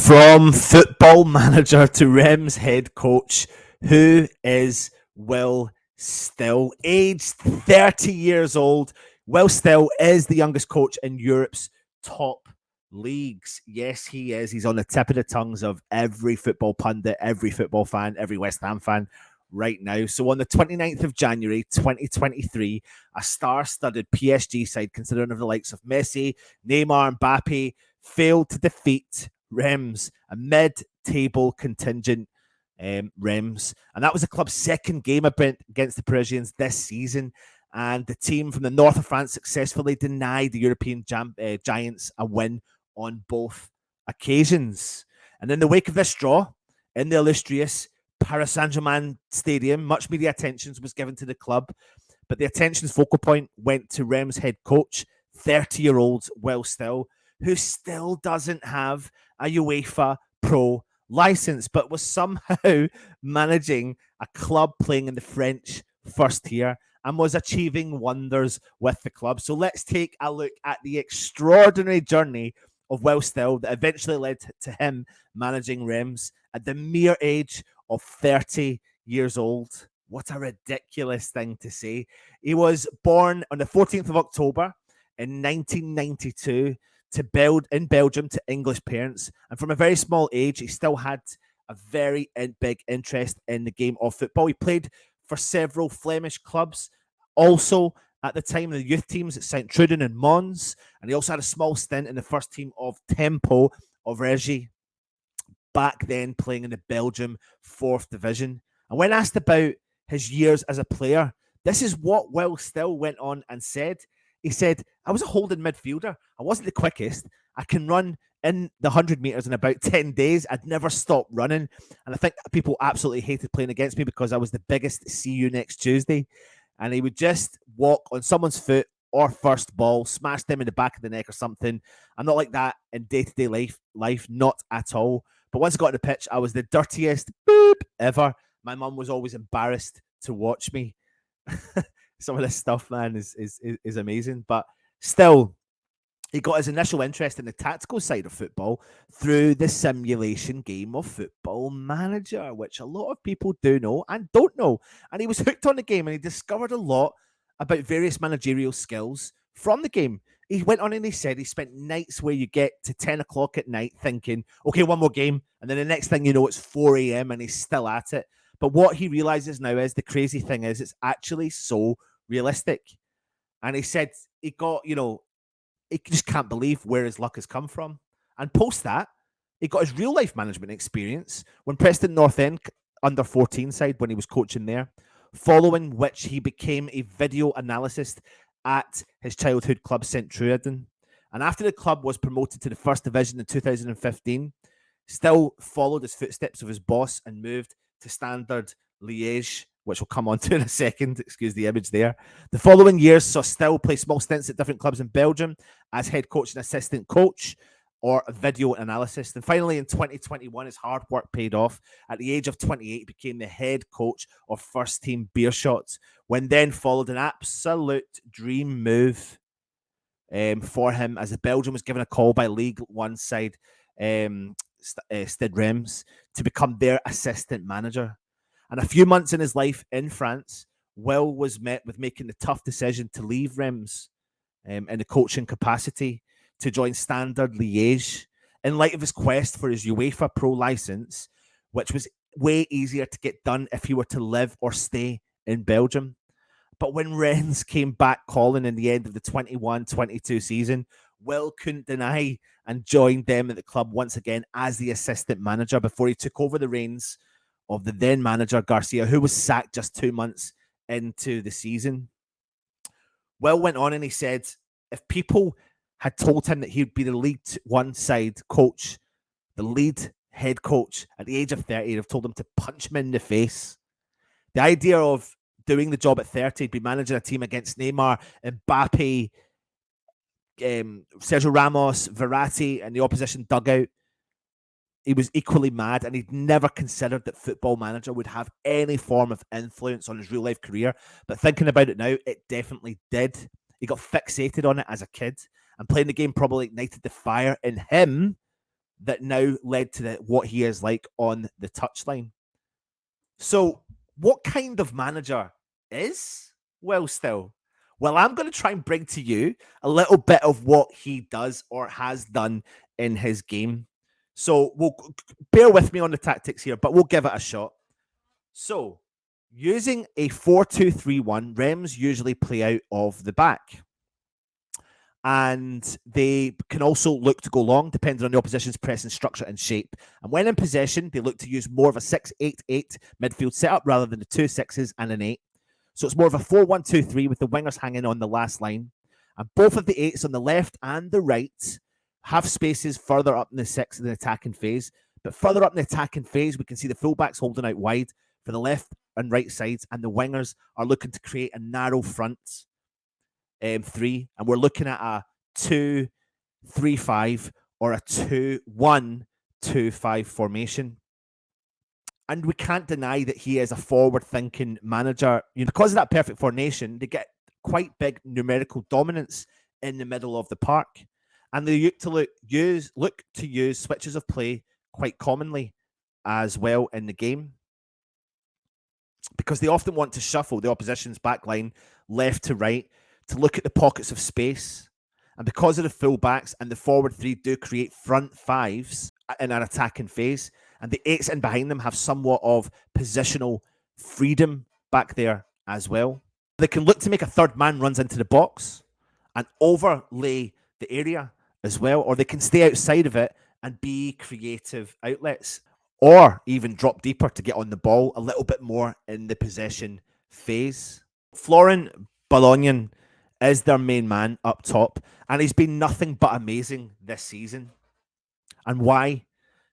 From football manager to Reims head coach, who is Will Still? Aged 30 years old, Will Still is the youngest coach in Europe's top leagues. Yes, he is. He's on the tip of the tongues of every football pundit, every football fan, every West Ham fan right now. So on the 29th of January 2023, a star-studded PSG side, considering of the likes of Messi, Neymar, Mbappe, failed to defeat Reims, a mid-table contingent Reims. And that was the club's second game against the Parisians this season. And the team from the north of France successfully denied the European Giants a win on both occasions. And in the wake of this draw, in the illustrious Paris Saint-Germain Stadium, much media attention was given to the club. But the attention's focal point went to Reims head coach, 30-year-old Will Still, who still doesn't have a UEFA Pro license, but was somehow managing a club playing in the French first tier and was achieving wonders with the club. So let's take a look at the extraordinary journey of Will Still that eventually led to him managing Reims at the mere age of 30 years old. What a ridiculous thing to say. He was born on the 14th of October in 1992 in Belgium to English parents. And from a very small age, he still had a very big interest in the game of football. He played for several Flemish clubs. Also, at the time, the youth teams at St. Truden and Mons. And he also had a small stint in the first team of Tempo of Régie, back then playing in the Belgium 4th Division. And when asked about his years as a player, this is what Will Still went on and said. He said, I was a holding midfielder. I wasn't the quickest. I can run in the 100 meters in about 10 days. I'd never stop running. And I think people absolutely hated playing against me because I was the biggest see you next Tuesday. And he would just walk on someone's foot or first ball, smash them in the back of the neck or something. I'm not like that in day-to-day life, not at all. But once I got on the pitch, I was the dirtiest boop ever. My mum was always embarrassed to watch me. Some of this stuff, man, is amazing. But still, he got his initial interest in the tactical side of football through the simulation game of Football Manager, which a lot of people do know and don't know. And he was hooked on the game and he discovered a lot about various managerial skills from the game. He went on and he said he spent nights where you get to 10 o'clock at night thinking, okay, one more game. And then the next thing you know, it's 4 a.m. and he's still at it. But what he realizes now is the crazy thing is it's actually so realistic. And he said he got, he just can't believe where his luck has come from. And post that, he got his real life management experience when Preston North End under 14 side when he was coaching there, following which he became a video analyst at his childhood club St. Truden. And after the club was promoted to the first division in 2015, Still followed his footsteps of his boss and moved to Standard Liège, which we'll come on to in a second. Excuse the image there. The following years saw Still play small stints at different clubs in Belgium as head coach and assistant coach or a video analyst. And finally, in 2021, his hard work paid off. At the age of 28, he became the head coach of first team Beerschot, when then followed an absolute dream move for him as the Belgium was given a call by League One side Stade Reims to become their assistant manager. And a few months in his life in France, Will was met with making the tough decision to leave Reims in the coaching capacity to join Standard Liège in light of his quest for his UEFA Pro license, which was way easier to get done if he were to live or stay in Belgium. But when Rennes came back calling in the end of the 21-22 season, Will couldn't deny and joined them at the club once again as the assistant manager before he took over the reins of the then manager Garcia, who was sacked just 2 months into the season. Will went on and he said if people had told him that he'd be the League One side coach, the lead head coach at the age of 30, they'd have told him to punch him in the face. The idea of doing the job at 30, he'd be managing a team against Neymar, Mbappe, Sergio Ramos, Verratti, and the opposition dugout. He was equally mad, and he'd never considered that Football Manager would have any form of influence on his real life career. But thinking about it now, it definitely did. He got fixated on it as a kid, and playing the game probably ignited the fire in him that now led to what he is like on the touchline. So, what kind of manager is Will Still? Well, I'm going to try and bring to you a little bit of what he does or has done in his game. So, we'll bear with me on the tactics here, but we'll give it a shot. So, using a 4-2-3-1, Rems usually play out of the back. And they can also look to go long, depending on the opposition's pressing structure and shape. And when in possession, they look to use more of a 6-8-8 midfield setup rather than the 2 6s and an 8. So it's more of a 4-1-2-3 with the wingers hanging on the last line. And both of the 8s on the left and the right have spaces further up in the 6 in the attacking phase. But further up in the attacking phase, we can see the fullbacks holding out wide for the left and right sides, and the wingers are looking to create a narrow front 3, and we're looking at a 2-3-5 or a 2-1-2-5 formation. And we can't deny that he is a forward-thinking manager. Because of that perfect formation, they get quite big numerical dominance in the middle of the park, and they look to use switches of play quite commonly as well in the game, because they often want to shuffle the opposition's back line left to right to look at the pockets of space. And because of the full-backs and the forward 3 do create front 5s in an attacking phase, and the 8s in behind them have somewhat of positional freedom back there as well. They can look to make a third man runs into the box and overlay the area as well, or they can stay outside of it and be creative outlets, or even drop deeper to get on the ball a little bit more in the possession phase. Florent Balogun is their main man up top, and he's been nothing but amazing this season. And why?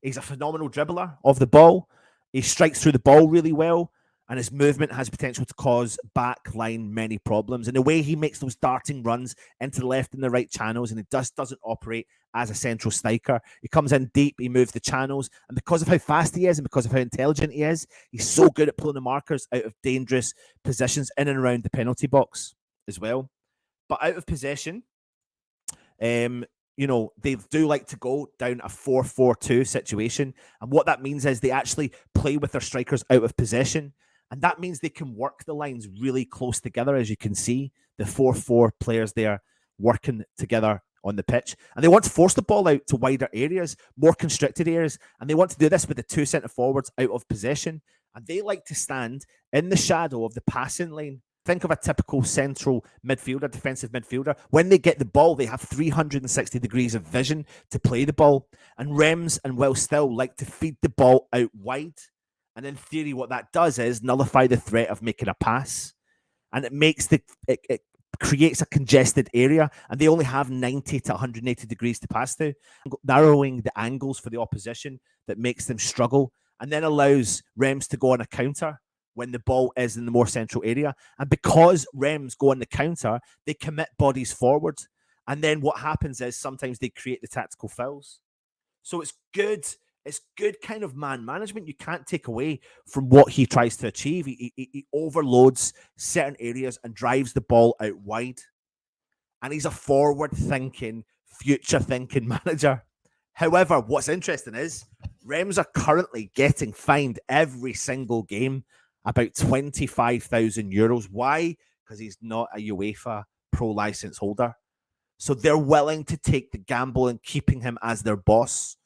He's a phenomenal dribbler of the ball. He strikes through the ball really well, and his movement has potential to cause back line many problems. And the way he makes those darting runs into the left and the right channels, and he just doesn't operate as a central striker. He comes in deep, he moves the channels, and because of how fast he is and because of how intelligent he is, he's so good at pulling the markers out of dangerous positions in and around the penalty box as well. But out of possession, they do like to go down a 4-4-2 situation. And what that means is they actually play with their strikers out of possession. And that means they can work the lines really close together, as you can see. The 4-4 players there working together on the pitch. And they want to force the ball out to wider areas, more constricted areas. And they want to do this with the 2 centre forwards out of possession. And they like to stand in the shadow of the passing lane. Think of a typical central midfielder, defensive midfielder. When they get the ball, they have 360 degrees of vision to play the ball. And Rems and Will Still like to feed the ball out wide. And in theory, what that does is nullify the threat of making a pass. And it makes it creates a congested area. And they only have 90 to 180 degrees to pass through, narrowing the angles for the opposition that makes them struggle, and then allows Rems to go on a counter when the ball is in the more central area. And because Rems go on the counter, they commit bodies forward. And then what happens is sometimes they create the tactical fouls. So it's good. It's good kind of man management. You can't take away from what he tries to achieve. He overloads certain areas and drives the ball out wide. And he's a forward-thinking, future-thinking manager. However, what's interesting is Rems are currently getting fined every single game about €25,000. Why? Because he's not a UEFA Pro license holder. So they're willing to take the gamble in keeping him as their boss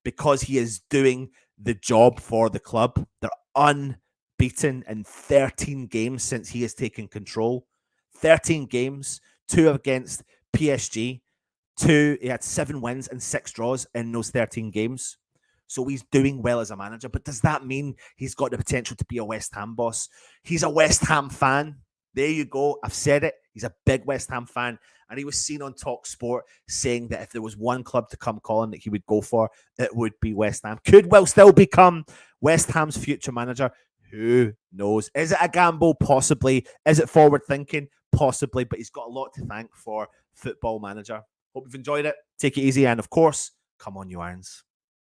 because he is doing the job for the club. They're unbeaten in 13 games since he has taken control. 13 games, 2 against PSG. He had 7 wins and 6 draws in those 13 games. So he's doing well as a manager. But does that mean he's got the potential to be a West Ham boss? He's a West Ham fan. There you go. I've said it. He's a big West Ham fan. And he was seen on Talk Sport saying that if there was one club to come calling that he would go for, it would be West Ham. Could Will Still become West Ham's future manager? Who knows? Is it a gamble? Possibly. Is it forward thinking? Possibly. But he's got a lot to thank for Football Manager. Hope you've enjoyed it. Take it easy. And of course, come on, you Irons.